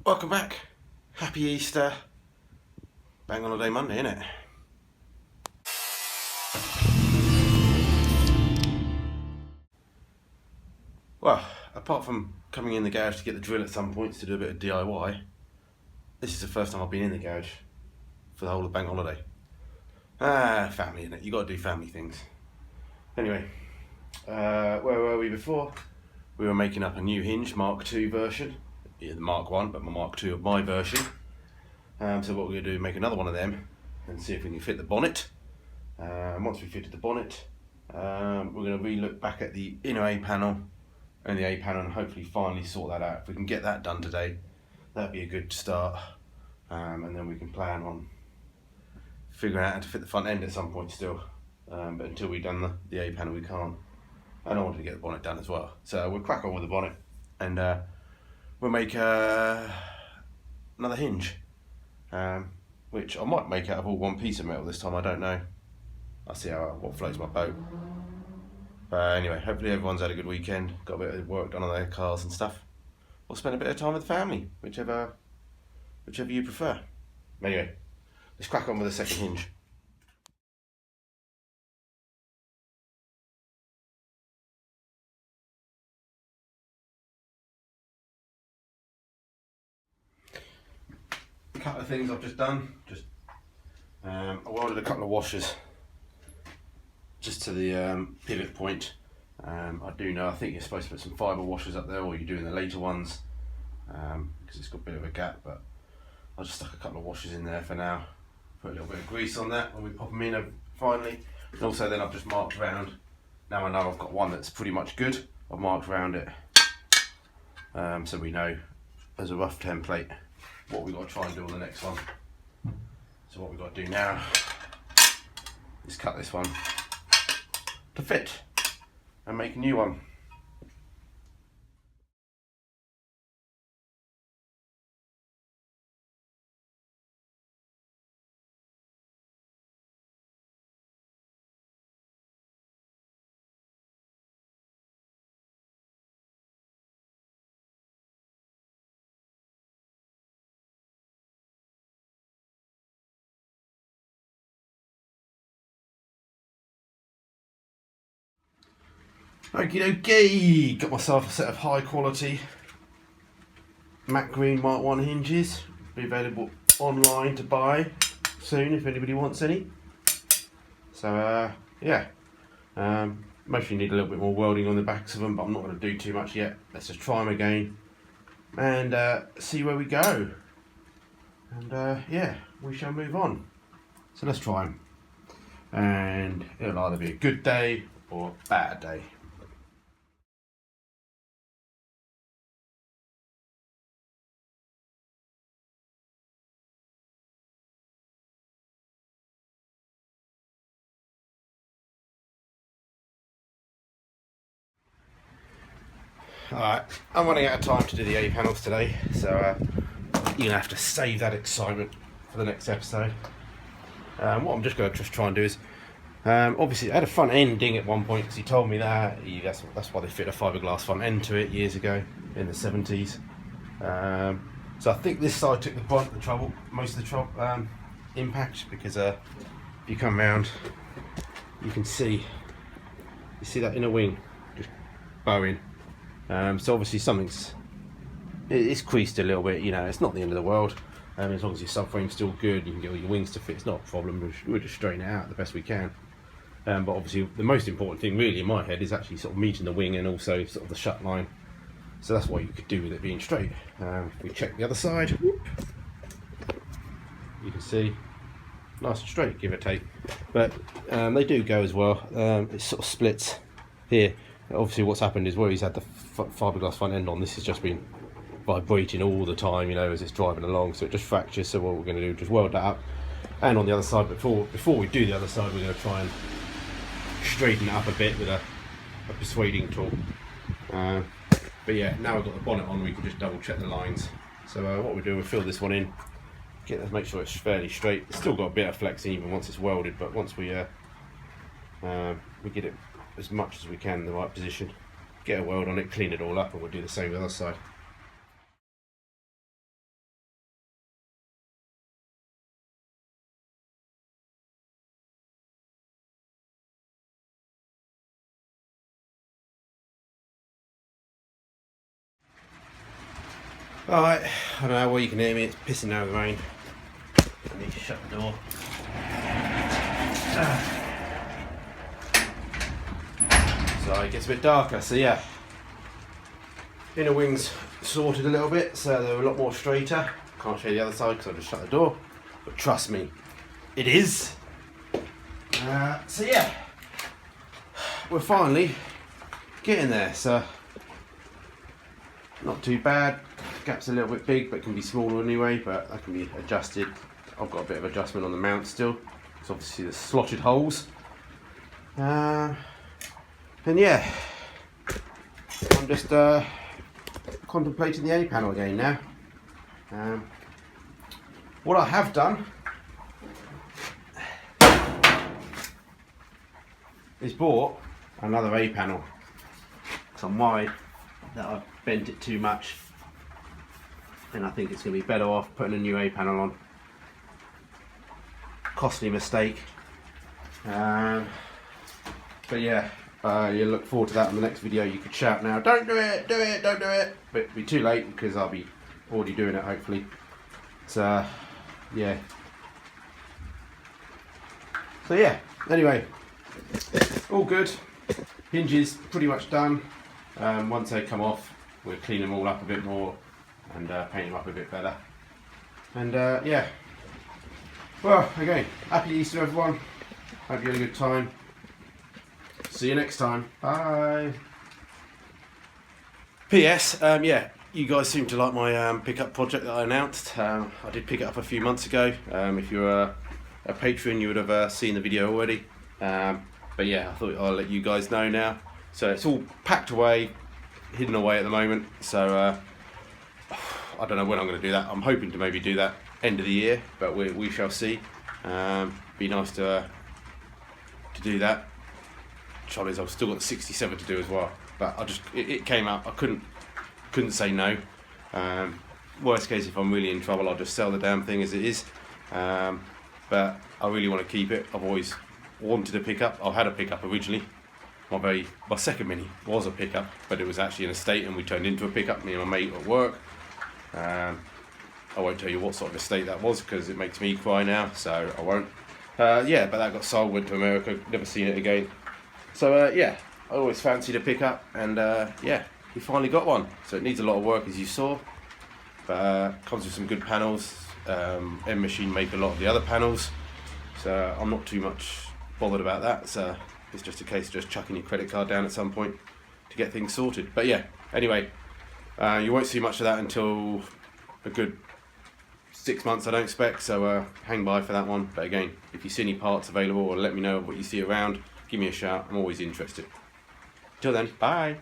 Welcome back. Happy Easter. Bank holiday Monday, innit? Well, apart from coming in the garage to get the drill at some points to do a bit of DIY, this is the first time I've been in the garage for the whole of bank holiday. Family, innit? You gotta do family things. Anyway, where were we before? We were making up a new hinge, Mk2 version. Yeah, the Mk1, but my Mk2 of my version. So what we're going to do is make another one of them and see if we can fit the bonnet. Once we fitted the bonnet, we're going to re-look back at the inner A panel and the A panel and hopefully finally sort that out. If we can get that done today, that'd be a good start. And then we can plan on figuring out how to fit the front end at some point still. But until we've done the A panel, we can't. And I wanted to get the bonnet done as well. So we'll crack on with the bonnet and we'll make another hinge. Which I might make out of all one piece of metal this time, I don't know. I'll see what floats my boat. Anyway, hopefully everyone's had a good weekend, got a bit of work done on their cars and stuff. Or spend a bit of time with the family, whichever you prefer. Anyway, let's crack on with the second hinge. A couple of things I've just done. I welded a couple of washers just to the pivot point. I think you're supposed to put some fibre washers up there, or you're doing the later ones because it's got a bit of a gap, but I just stuck a couple of washers in there for now. Put a little bit of grease on that when we pop them in finally. And also then I've just marked around. Now I know I've got one that's pretty much good. I've marked around it so we know as a rough template what we've got to try and do on the next one. So what we've got to do now is cut this one to fit and make a new one. Okie dokie, got myself a set of high quality Mk1 Mk1 hinges. Be available online to buy soon if anybody wants any. So yeah, mostly need a little bit more welding on the backs of them, but I'm not going to do too much yet. Let's just try them again and see where we go. And yeah, we shall move on. So let's try them, and it'll either be a good day or a bad day. Alright, I'm running out of time to do the A panels today, so you're going to have to save that excitement for the next episode. What I'm just going to try and do is, obviously I had a front end ding at one point because he told me that. That's why they fit a fiberglass front end to it years ago in the 70s. So I think this side took most of the trouble, impact, because if you come round, you can see that inner wing just bowing. So obviously it's creased a little bit, it's not the end of the world. As long as your subframe's still good, you can get all your wings to fit, it's not a problem. We'll just straighten it out the best we can. But obviously the most important thing really in my head is actually sort of meeting the wing and also sort of the shut line. So that's what you could do with it being straight. If we check the other side, whoop, you can see nice and straight, give or take. But they do go as well. It sort of splits here. Obviously what's happened is where he's had the fiberglass front end on, this has just been vibrating all the time, as it's driving along, so it just fractures. So what we're going to do is just weld that up, and on the other side, before we do the other side, we're going to try and straighten it up a bit with a persuading tool. But yeah, now we've got the bonnet on, we can just double check the lines. So what we do, we'll fill this one in, make sure it's fairly straight. It's still got a bit of flex even once it's welded, but once we get it as much as we can in the right position, get a weld on it, clean it all up, and we'll do the same with the other side. Alright, I don't know where you can hear me, it's pissing down with rain. Let me shut the door. So it gets a bit darker, so yeah. Inner wings sorted a little bit, so they're a lot more straighter. Can't show you the other side because I just shut the door. But trust me, it is. So yeah, we're finally getting there, so not too bad. Gap's a little bit big, but can be smaller anyway, but that can be adjusted. I've got a bit of adjustment on the mount still. It's obviously the slotted holes. And yeah, I'm just contemplating the A panel again now. What I have done is bought another A panel. So I'm worried that I've bent it too much, and I think it's going to be better off putting a new A panel on. Costly mistake, but yeah, you look forward to that in the next video. You could shout now, don't do it, do it, don't do it, but it'll be too late because I'll be already doing it hopefully. So yeah, anyway, all good. Hinges pretty much done. Once they come off, we'll clean them all up a bit more and paint them up a bit better. And yeah, well, again, happy Easter everyone. Hope you had a good time. See you next time. Bye. P.S. Yeah, you guys seem to like my pickup project that I announced. I did pick it up a few months ago. If you're a patron, you would have seen the video already. But yeah, I thought I'll let you guys know now. So it's all packed away, hidden away at the moment. So I don't know when I'm going to do that. I'm hoping to maybe do that end of the year, but we shall see. Be nice to do that. Trouble is, I've still got 67 to do as well. But it came out. I couldn't say no. Worst case, if I'm really in trouble, I'll just sell the damn thing as it is. But I really want to keep it. I've always wanted a pickup. I've had a pickup originally. My second Mini was a pickup, but it was actually an estate, and we turned into a pickup. Me and my mate at work. I won't tell you what sort of estate that was because it makes me cry now, so I won't. Yeah, but that got sold, went to America, never seen it again. So yeah, I always fancied a pickup, and yeah, we finally got one. So it needs a lot of work, as you saw, but comes with some good panels. M Machine make a lot of the other panels, so I'm not too much bothered about that. So it's just a case of just chucking your credit card down at some point to get things sorted. But yeah, anyway, you won't see much of that until a good 6 months, I don't expect, so hang by for that one. But again, if you see any parts available, or let me know what you see around, give me a shout. I'm always interested. Till then, bye.